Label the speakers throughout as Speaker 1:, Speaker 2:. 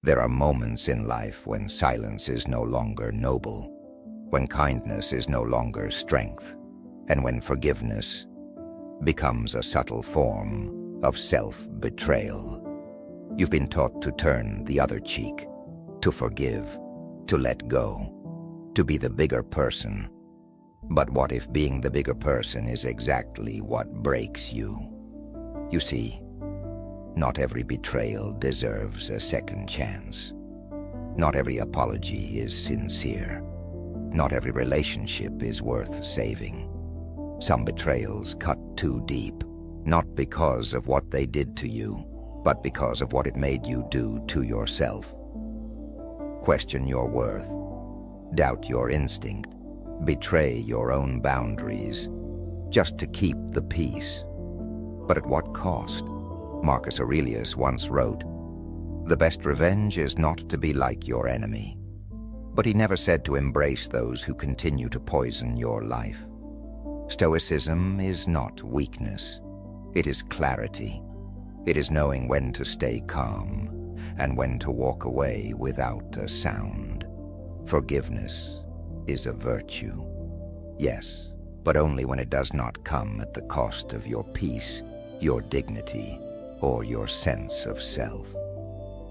Speaker 1: There are moments in life when silence is no longer noble, when kindness is no longer strength, and when forgiveness becomes a subtle form of self-betrayal. You've been taught to turn the other cheek, to forgive, to let go, to be the bigger person. But what if being the bigger person is exactly what breaks you? You see, not every betrayal deserves a second chance. Not every apology is sincere. Not every relationship is worth saving. Some betrayals cut too deep, not because of what they did to you, but because of what it made you do to yourself. Question your worth, doubt your instinct, betray your own boundaries, just to keep the peace. But at what cost? Marcus Aurelius once wrote, "The best revenge is not to be like your enemy." But he never said to embrace those who continue to poison your life. Stoicism is not weakness. It is clarity. It is knowing when to stay calm and when to walk away without a sound. Forgiveness is a virtue. Yes, but only when it does not come at the cost of your peace, your dignity, or your sense of self.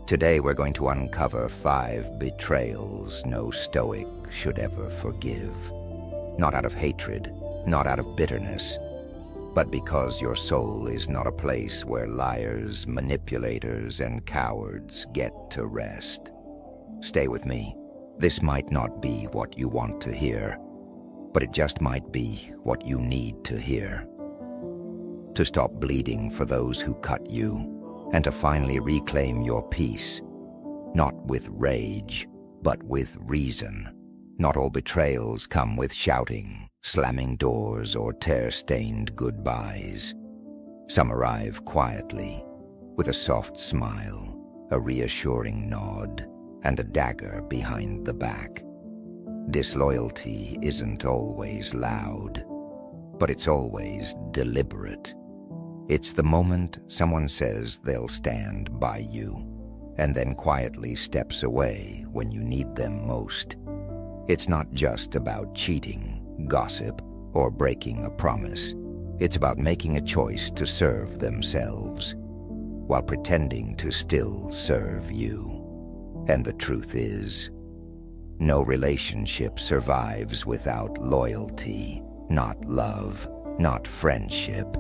Speaker 1: Today we're going to uncover 5 betrayals no Stoic should ever forgive. Not out of hatred, not out of bitterness, but because your soul is not a place where liars, manipulators, and cowards get to rest. Stay with me. This might not be what you want to hear, but it just might be what you need to hear. To stop bleeding for those who cut you, and to finally reclaim your peace, not with rage, but with reason. Not all betrayals come with shouting, slamming doors, or tear-stained goodbyes. Some arrive quietly, with a soft smile, a reassuring nod, and a dagger behind the back. Disloyalty isn't always loud, but it's always deliberate. It's the moment someone says they'll stand by you, and then quietly steps away when you need them most. It's not just about cheating, gossip, or breaking a promise. It's about making a choice to serve themselves, while pretending to still serve you. And the truth is, no relationship survives without loyalty, not love, not friendship,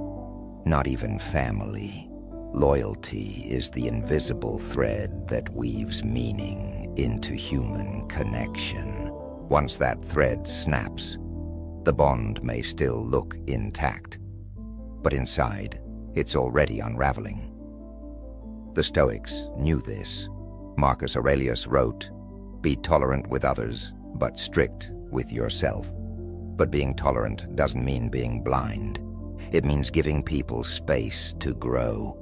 Speaker 1: not even family. Loyalty is the invisible thread that weaves meaning into human connection. Once that thread snaps, the bond may still look intact, but inside, it's already unraveling. The Stoics knew this. Marcus Aurelius wrote, "Be tolerant with others, but strict with yourself." But being tolerant doesn't mean being blind. It means giving people space to grow,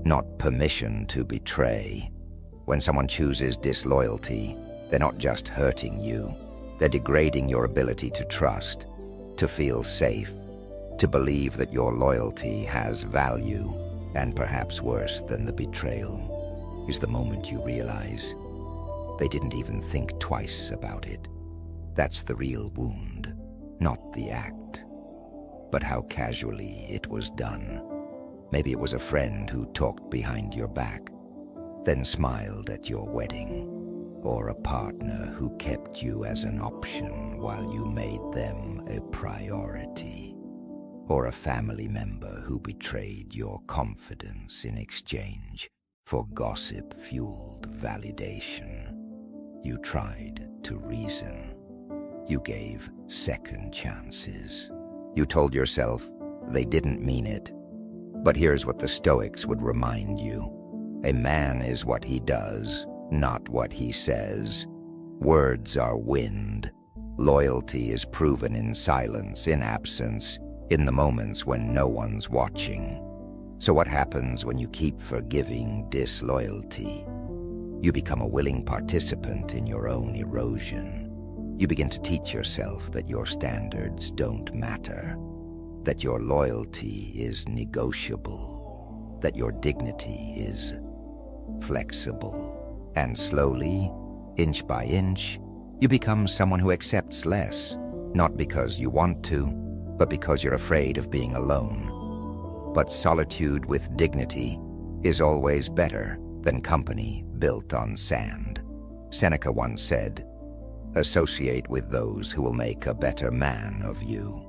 Speaker 1: not permission to betray. When someone chooses disloyalty, they're not just hurting you. They're degrading your ability to trust, to feel safe, to believe that your loyalty has value, and perhaps worse than the betrayal is the moment you realize they didn't even think twice about it. That's the real wound, not the act, but how casually it was done. Maybe it was a friend who talked behind your back, then smiled at your wedding, or a partner who kept you as an option while you made them a priority, or a family member who betrayed your confidence in exchange for gossip-fueled validation. You tried to reason. You gave second chances. You told yourself they didn't mean it. But here's what the Stoics would remind you. A man is what he does, not what he says. Words are wind. Loyalty is proven in silence, in absence, in the moments when no one's watching. So what happens when you keep forgiving disloyalty? You become a willing participant in your own erosion. You begin to teach yourself that your standards don't matter, that your loyalty is negotiable, that your dignity is flexible, And slowly, inch by inch, you become someone who accepts less, not because you want to, but because you're afraid of being alone. But solitude with dignity is always better than company built on sand. Seneca once said, "Associate with those who will make a better man of you."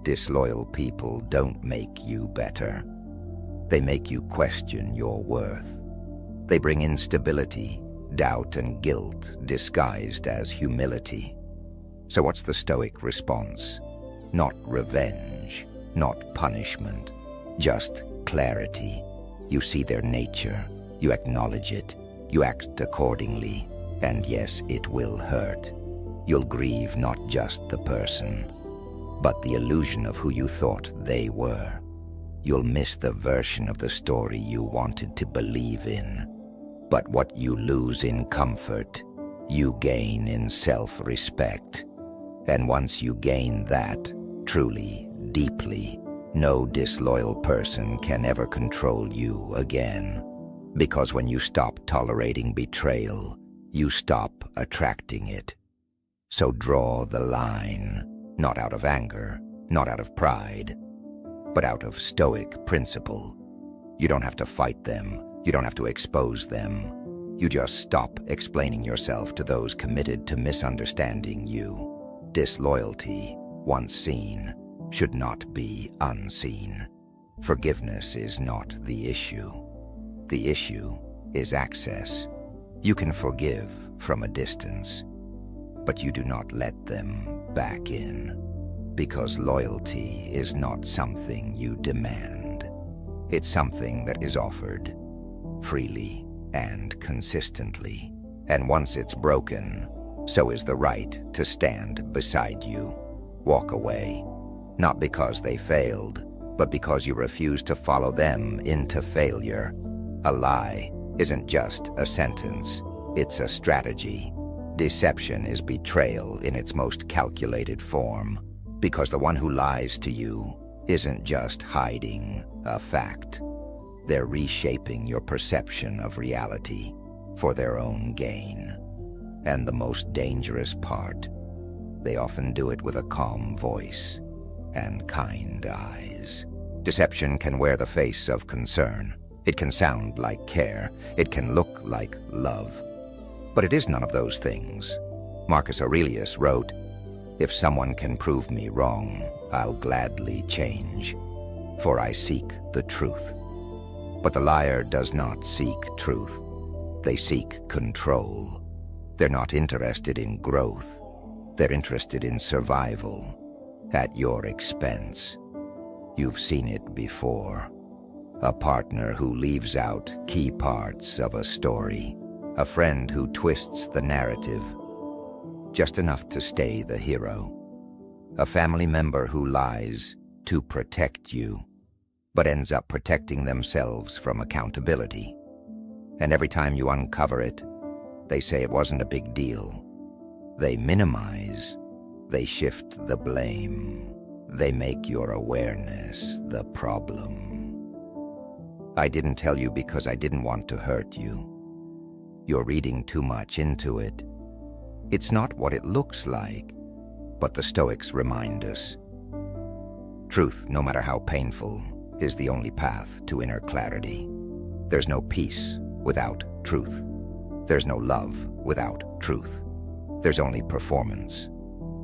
Speaker 1: Disloyal people don't make you better. They make you question your worth. They bring instability, doubt, and guilt disguised as humility. So what's the Stoic response? Not revenge, not punishment, just clarity. You see their nature, you acknowledge it, you act accordingly, and yes, it will hurt. You'll grieve not just the person, but the illusion of who you thought they were. You'll miss the version of the story you wanted to believe in. But what you lose in comfort, you gain in self-respect. And once you gain that, truly, deeply, no disloyal person can ever control you again. Because when you stop tolerating betrayal, you stop attracting it. So draw the line, not out of anger, not out of pride, but out of Stoic principle. You don't have to fight them. You don't have to expose them. You just stop explaining yourself to those committed to misunderstanding you. Disloyalty, once seen, should not be unseen. Forgiveness is not the issue. The issue is access. You can forgive from a distance, but you do not let them back in, because loyalty is not something you demand. It's something that is offered freely and consistently. And once it's broken, so is the right to stand beside you. Walk away, not because they failed, but because you refuse to follow them into failure. A lie isn't just a sentence, it's a strategy. Deception is betrayal in its most calculated form, because the one who lies to you isn't just hiding a fact. They're reshaping your perception of reality for their own gain. And the most dangerous part, they often do it with a calm voice and kind eyes. Deception can wear the face of concern. It can sound like care. It can look like love. But it is none of those things. Marcus Aurelius wrote, "If someone can prove me wrong, I'll gladly change, for I seek the truth." But the liar does not seek truth. They seek control. They're not interested in growth. They're interested in survival, at your expense. You've seen it before. A partner who leaves out key parts of a story. A friend who twists the narrative just enough to stay the hero. A family member who lies to protect you, but ends up protecting themselves from accountability. And every time you uncover it, they say it wasn't a big deal. They minimize. They shift the blame. They make your awareness the problem. I didn't tell you because I didn't want to hurt you. You're reading too much into it. It's not what it looks like, but the Stoics remind us. Truth, no matter how painful, is the only path to inner clarity. There's no peace without truth. There's no love without truth. There's only performance.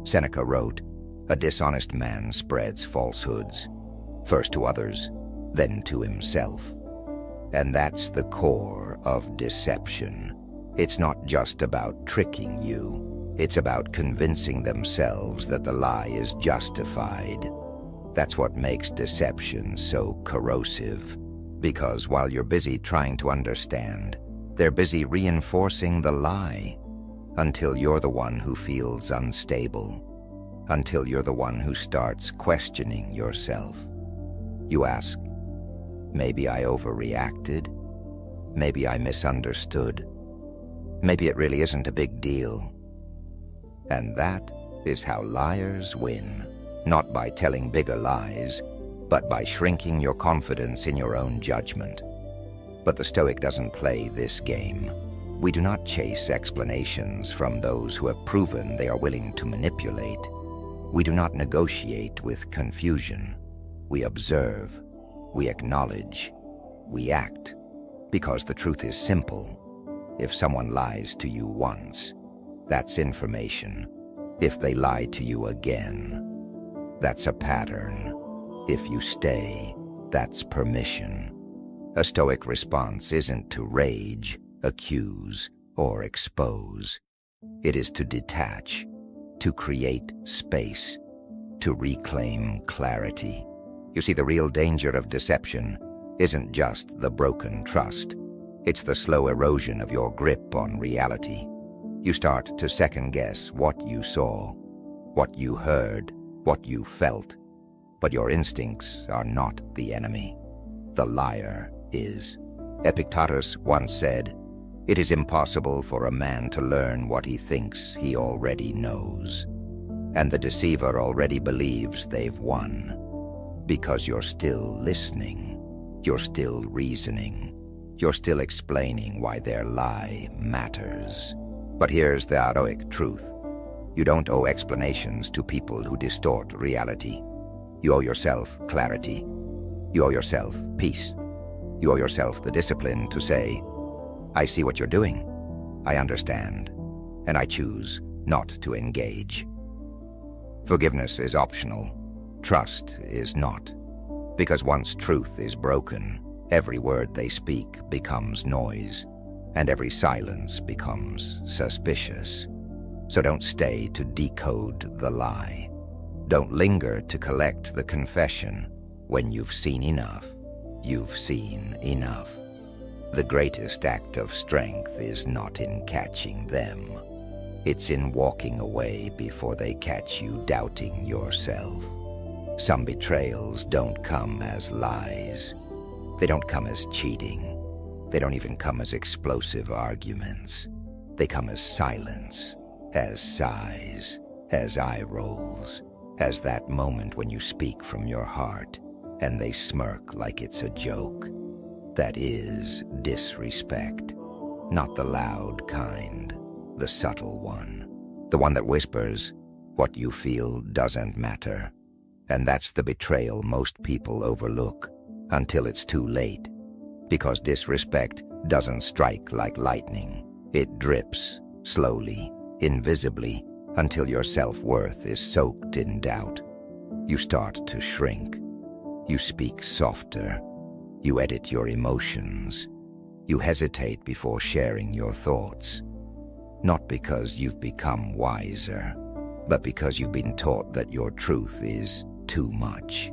Speaker 1: Seneca wrote, "A dishonest man spreads falsehoods, first to others, then to himself." And that's the core of deception. It's not just about tricking you. It's about convincing themselves that the lie is justified. That's what makes deception so corrosive. Because while you're busy trying to understand, they're busy reinforcing the lie until you're the one who feels unstable, until you're the one who starts questioning yourself. You ask, maybe I overreacted? Maybe I misunderstood? Maybe it really isn't a big deal. And that is how liars win, not by telling bigger lies, but by shrinking your confidence in your own judgment. But the Stoic doesn't play this game. We do not chase explanations from those who have proven they are willing to manipulate. We do not negotiate with confusion. We observe, we acknowledge, we act, because the truth is simple. If someone lies to you once, that's information. If they lie to you again, that's a pattern. If you stay, that's permission. A Stoic response isn't to rage, accuse, or expose. It is to detach, to create space, to reclaim clarity. You see, the real danger of deception isn't just the broken trust. It's the slow erosion of your grip on reality. You start to second-guess what you saw, what you heard, what you felt. But your instincts are not the enemy. The liar is. Epictetus once said, "It is impossible for a man to learn what he thinks he already knows." And the deceiver already believes they've won. Because you're still listening, you're still reasoning, you're still explaining why their lie matters. But here's the heroic truth. You don't owe explanations to people who distort reality. You owe yourself clarity. You owe yourself peace. You owe yourself the discipline to say, "I see what you're doing. I understand. And I choose not to engage." Forgiveness is optional. Trust is not. Because once truth is broken, every word they speak becomes noise, and every silence becomes suspicious. So don't stay to decode the lie. Don't linger to collect the confession. When you've seen enough, you've seen enough. The greatest act of strength is not in catching them. It's in walking away before they catch you doubting yourself. Some betrayals don't come as lies. They don't come as cheating. They don't even come as explosive arguments. They come as silence, as sighs, as eye rolls, as that moment when you speak from your heart and they smirk like it's a joke. That is disrespect. Not the loud kind, the subtle one. The one that whispers, "What you feel doesn't matter." And that's the betrayal most people overlook until it's too late. Because disrespect doesn't strike like lightning. It drips, slowly, invisibly, until your self-worth is soaked in doubt. You start to shrink. You speak softer. You edit your emotions. You hesitate before sharing your thoughts. Not because you've become wiser, but because you've been taught that your truth is too much.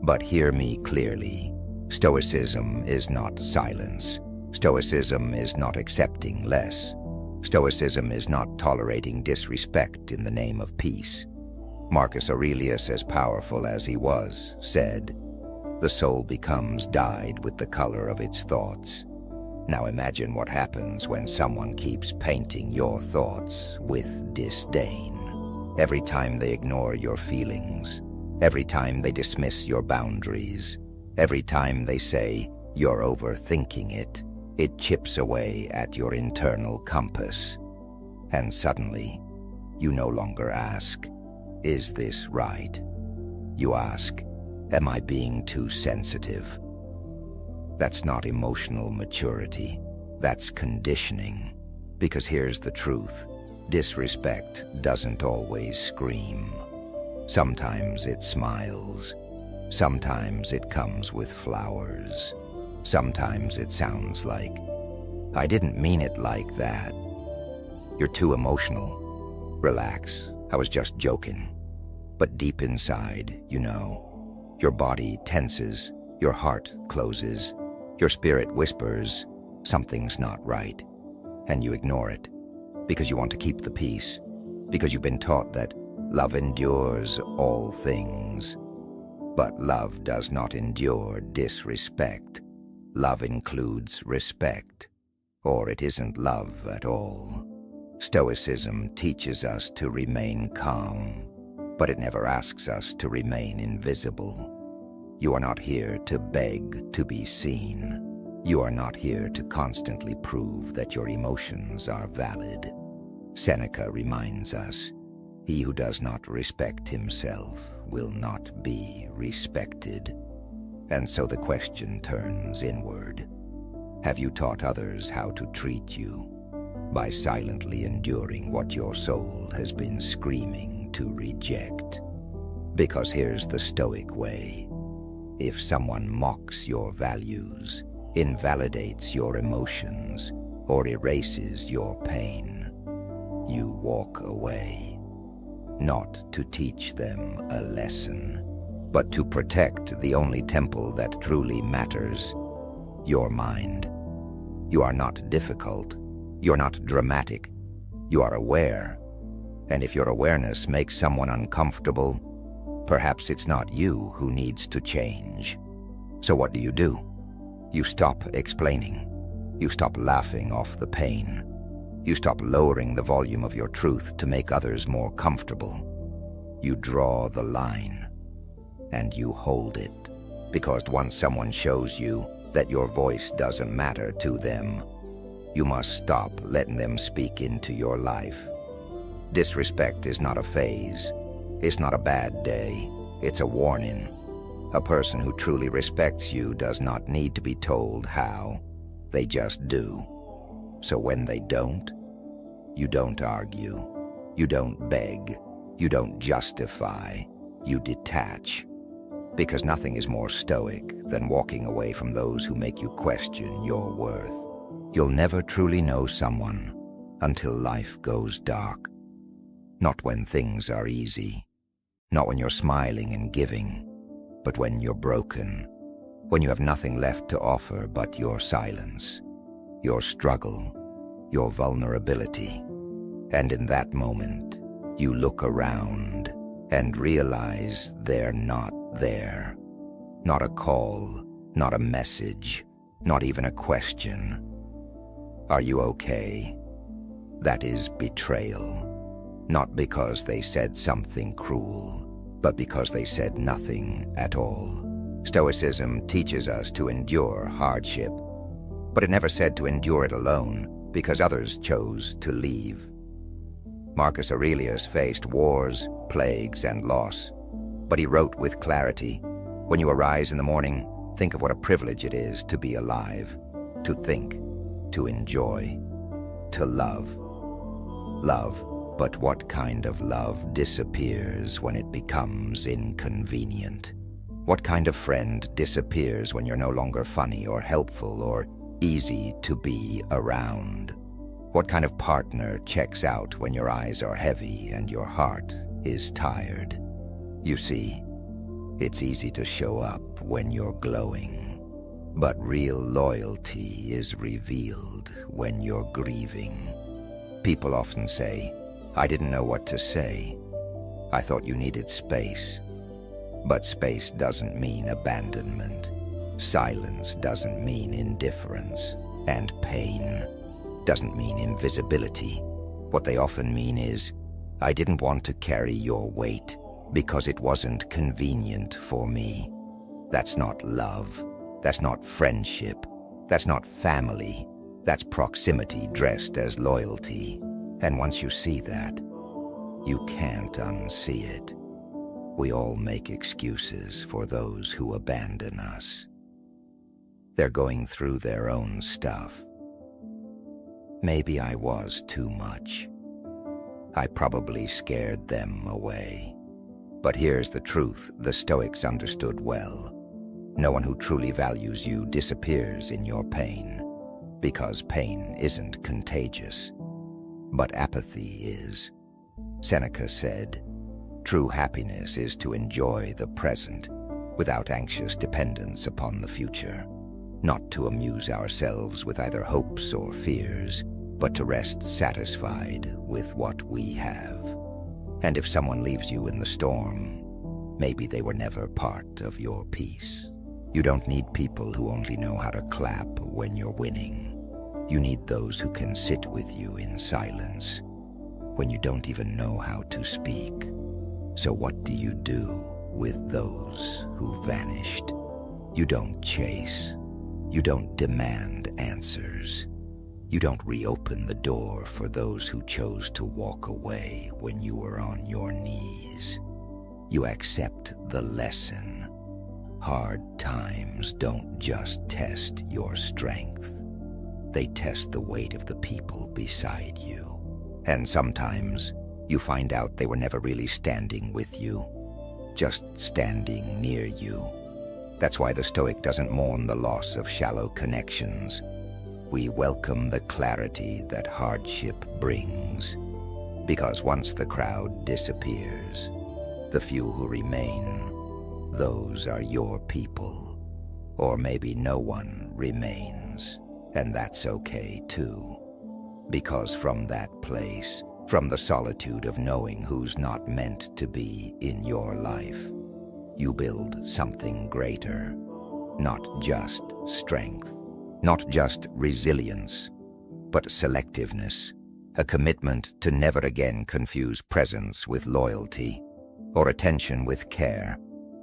Speaker 1: But hear me clearly. Stoicism is not silence. Stoicism is not accepting less. Stoicism is not tolerating disrespect in the name of peace. Marcus Aurelius, as powerful as he was, said, "The soul becomes dyed with the color of its thoughts." Now imagine what happens when someone keeps painting your thoughts with disdain. Every time they ignore your feelings, every time they dismiss your boundaries, every time they say you're overthinking it, it chips away at your internal compass. And suddenly, you no longer ask, "Is this right?" You ask, "Am I being too sensitive?" That's not emotional maturity. That's conditioning. Because here's the truth. Disrespect doesn't always scream. Sometimes it smiles. Sometimes it comes with flowers. Sometimes it sounds like, "I didn't mean it like that." You're too emotional. Relax, I was just joking. But deep inside, you know, your body tenses, your heart closes, your spirit whispers, something's not right. And you ignore it, because you want to keep the peace, because you've been taught that love endures all things. But love does not endure disrespect. Love includes respect, or it isn't love at all. Stoicism teaches us to remain calm, but it never asks us to remain invisible. You are not here to beg to be seen. You are not here to constantly prove that your emotions are valid. Seneca reminds us, "He who does not respect himself will not be respected." And so the question turns inward. Have you taught others how to treat you? By silently enduring what your soul has been screaming to reject. Because here's the Stoic way. If someone mocks your values, invalidates your emotions, or erases your pain, you walk away. Not to teach them a lesson, but to protect the only temple that truly matters, your mind. You are not difficult. You're not dramatic. You are aware. And if your awareness makes someone uncomfortable, perhaps it's not you who needs to change. So what do? You stop explaining. You stop laughing off the pain. You stop lowering the volume of your truth to make others more comfortable. You draw the line, and you hold it, because once someone shows you that your voice doesn't matter to them, you must stop letting them speak into your life. Disrespect is not a phase. It's not a bad day. It's a warning. A person who truly respects you does not need to be told how. They just do. So when they don't, you don't argue. You don't beg. You don't justify. You detach. Because nothing is more stoic than walking away from those who make you question your worth. You'll never truly know someone until life goes dark. Not when things are easy. Not when you're smiling and giving. But when you're broken, when you have nothing left to offer but your silence, your struggle, your vulnerability. And in that moment, you look around and realize they're not there. Not a call, not a message, not even a question. Are you okay? That is betrayal. Not because they said something cruel, but because they said nothing at all. Stoicism teaches us to endure hardship, but it never said to endure it alone because others chose to leave. Marcus Aurelius faced wars, plagues, and loss, but he wrote with clarity, "When you arise in the morning, think of what a privilege it is to be alive, to think, to enjoy, to love. Love. But what kind of love disappears when it becomes inconvenient? What kind of friend disappears when you're no longer funny or helpful or easy to be around? What kind of partner checks out when your eyes are heavy and your heart is tired? You see, it's easy to show up when you're glowing, but real loyalty is revealed when you're grieving. People often say, "I didn't know what to say. I thought you needed space." But space doesn't mean abandonment. Silence doesn't mean indifference. And pain doesn't mean invisibility. What they often mean is, "I didn't want to carry your weight because it wasn't convenient for me." That's not love. That's not friendship. That's not family. That's proximity dressed as loyalty. And once you see that, you can't unsee it. We all make excuses for those who abandon us. They're going through their own stuff. Maybe I was too much. I probably scared them away. But here's the truth the Stoics understood well. No one who truly values you disappears in your pain, because pain isn't contagious. But apathy is. Seneca said, "True happiness is to enjoy the present without anxious dependence upon the future, not to amuse ourselves with either hopes or fears, but to rest satisfied with what we have." And if someone leaves you in the storm, maybe they were never part of your peace. You don't need people who only know how to clap when you're winning. You need those who can sit with you in silence when you don't even know how to speak. So what do you do with those who vanished? You don't chase. You don't demand answers. You don't reopen the door for those who chose to walk away when you were on your knees. You accept the lesson. Hard times don't just test your strength. They test the weight of the people beside you. And sometimes you find out they were never really standing with you, just standing near you. That's why the Stoic doesn't mourn the loss of shallow connections. We welcome the clarity that hardship brings, because once the crowd disappears, the few who remain, those are your people. Or maybe no one remains, and that's okay too. Because from that place, from the solitude of knowing who's not meant to be in your life, you build something greater. Not just strength, not just resilience, but selectiveness, a commitment to never again confuse presence with loyalty, or attention with care,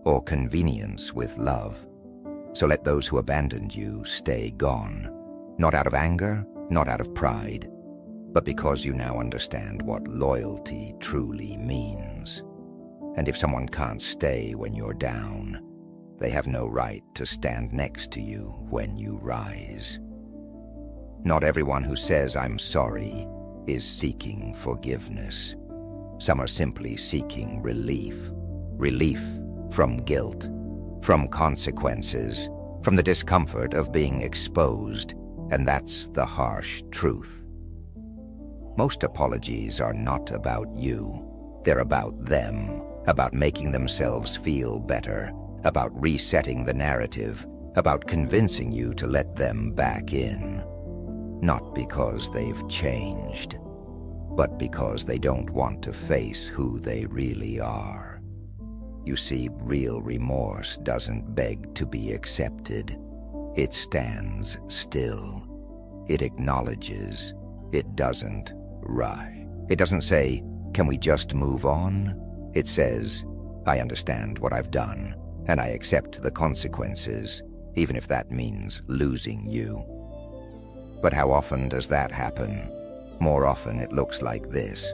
Speaker 1: or convenience with love. So let those who abandoned you stay gone, not out of anger, not out of pride, but because you now understand what loyalty truly means. And if someone can't stay when you're down, they have no right to stand next to you when you rise. Not everyone who says "I'm sorry" is seeking forgiveness. Some are simply seeking relief. Relief from guilt, from consequences, from the discomfort of being exposed, and that's the harsh truth. Most apologies are not about you. They're about them, about making themselves feel better, about resetting the narrative, about convincing you to let them back in. Not because they've changed, but because they don't want to face who they really are. You see, real remorse doesn't beg to be accepted. It stands still. It acknowledges. It doesn't rush. It doesn't say, "Can we just move on?" It says, "I understand what I've done, and I accept the consequences, even if that means losing you." But how often does that happen? More often it looks like this.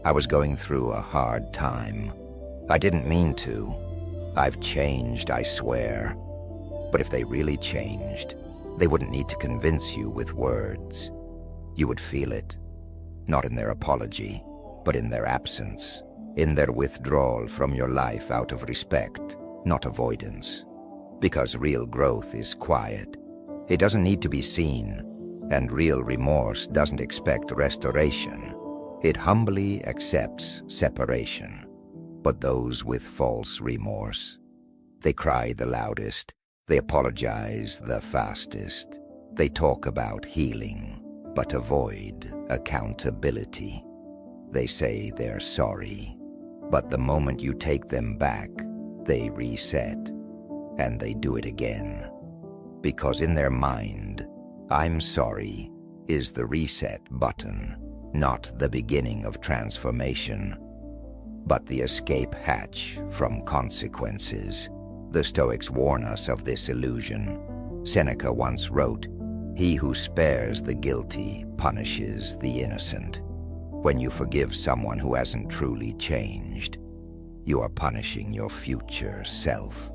Speaker 1: "I was going through a hard time. I didn't mean to. I've changed, I swear." But if they really changed, they wouldn't need to convince you with words. You would feel it, not in their apology, but in their absence, in their withdrawal from your life out of respect, not avoidance. Because real growth is quiet. It doesn't need to be seen, and real remorse doesn't expect restoration. It humbly accepts separation. But those with false remorse, they cry the loudest, they apologize the fastest, they talk about healing, but avoid accountability. They say they're sorry, but the moment you take them back, they reset, and they do it again. Because in their mind, "I'm sorry" is the reset button, not the beginning of transformation, but the escape hatch from consequences. The Stoics warn us of this illusion. Seneca once wrote, "He who spares the guilty punishes the innocent." When you forgive someone who hasn't truly changed, you are punishing your future self.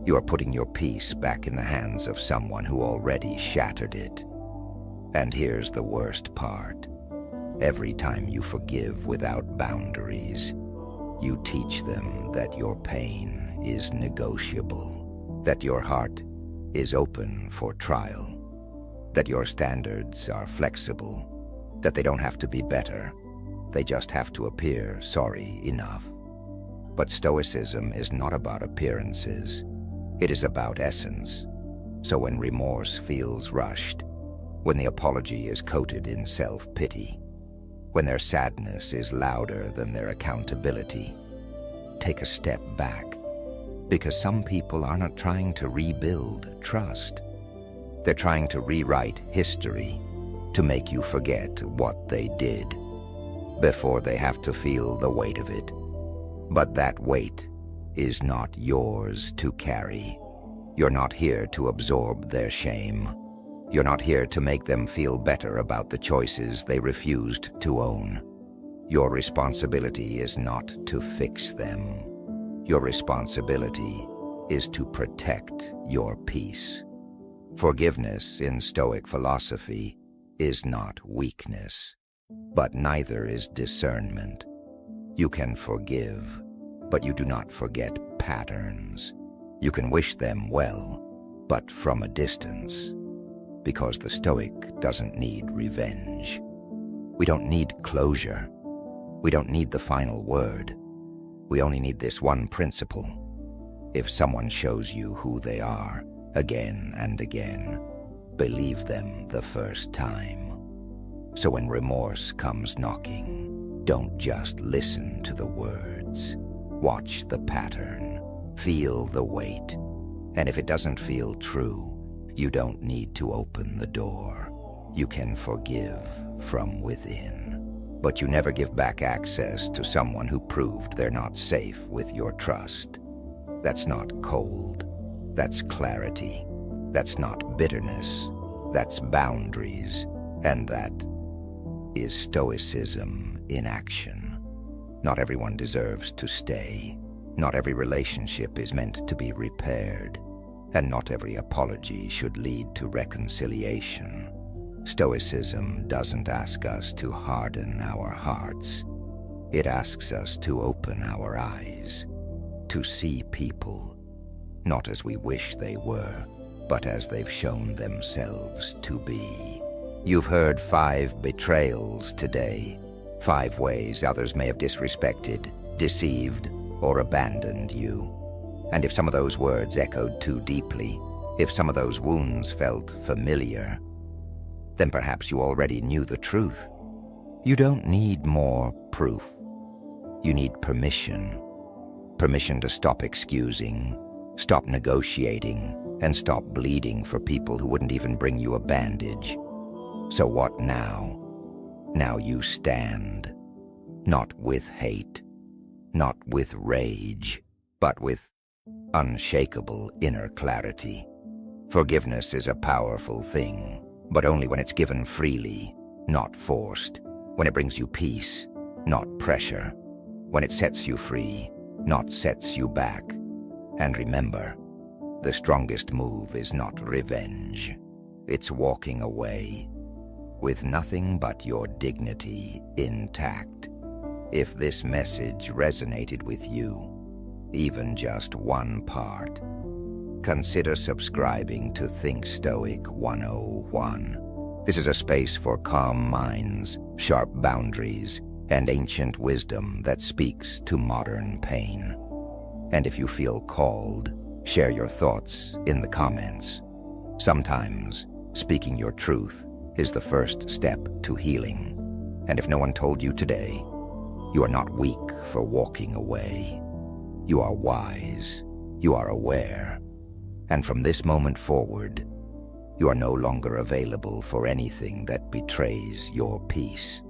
Speaker 1: You are putting your peace back in the hands of someone who already shattered it. And here's the worst part. Every time you forgive without boundaries, you teach them that your pain is negotiable, that your heart is open for trial, that your standards are flexible, that they don't have to be better, they just have to appear sorry enough. But Stoicism is not about appearances, it is about essence. So when remorse feels rushed, when the apology is coated in self-pity, when their sadness is louder than their accountability, take a step back, because some people are not trying to rebuild trust. They're trying to rewrite history, to make you forget what they did, before they have to feel the weight of it. But that weight is not yours to carry. You're not here to absorb their shame. You're not here to make them feel better about the choices they refused to own. Your responsibility is not to fix them. Your responsibility is to protect your peace. Forgiveness in Stoic philosophy is not weakness, but neither is discernment. You can forgive, but you do not forget patterns. You can wish them well, but from a distance, because the Stoic doesn't need revenge. We don't need closure. We don't need the final word. We only need this one principle. If someone shows you who they are again and again, believe them the first time. So when remorse comes knocking, don't just listen to the words. Watch the pattern, feel the weight, and if it doesn't feel true, you don't need to open the door. You can forgive from within. But you never give back access to someone who proved they're not safe with your trust. That's not cold. That's clarity. That's not bitterness. That's boundaries. And that is Stoicism in action. Not everyone deserves to stay. Not every relationship is meant to be repaired. And not every apology should lead to reconciliation. Stoicism doesn't ask us to harden our hearts. It asks us to open our eyes, to see people, not as we wish they were, but as they've shown themselves to be. You've heard 5 betrayals today, 5 ways others may have disrespected, deceived, or abandoned you. And if some of those words echoed too deeply, if some of those wounds felt familiar, then perhaps you already knew the truth. You don't need more proof. You need permission. Permission to stop excusing, stop negotiating, and stop bleeding for people who wouldn't even bring you a bandage. So what now? Now you stand, not with hate, not with rage, but with unshakable inner clarity. Forgiveness is a powerful thing, but only when it's given freely, not forced. When it brings you peace, not pressure. When it sets you free, not sets you back. And remember, the strongest move is not revenge. It's walking away with nothing but your dignity intact. If this message resonated with you, even just one part, consider subscribing to Think Stoic 101. This is a space for calm minds, sharp boundaries, and ancient wisdom that speaks to modern pain. And if you feel called, share your thoughts in the comments. Sometimes, speaking your truth is the first step to healing. And if no one told you today, you are not weak for walking away. You are wise. You are aware. And from this moment forward, you are no longer available for anything that betrays your peace.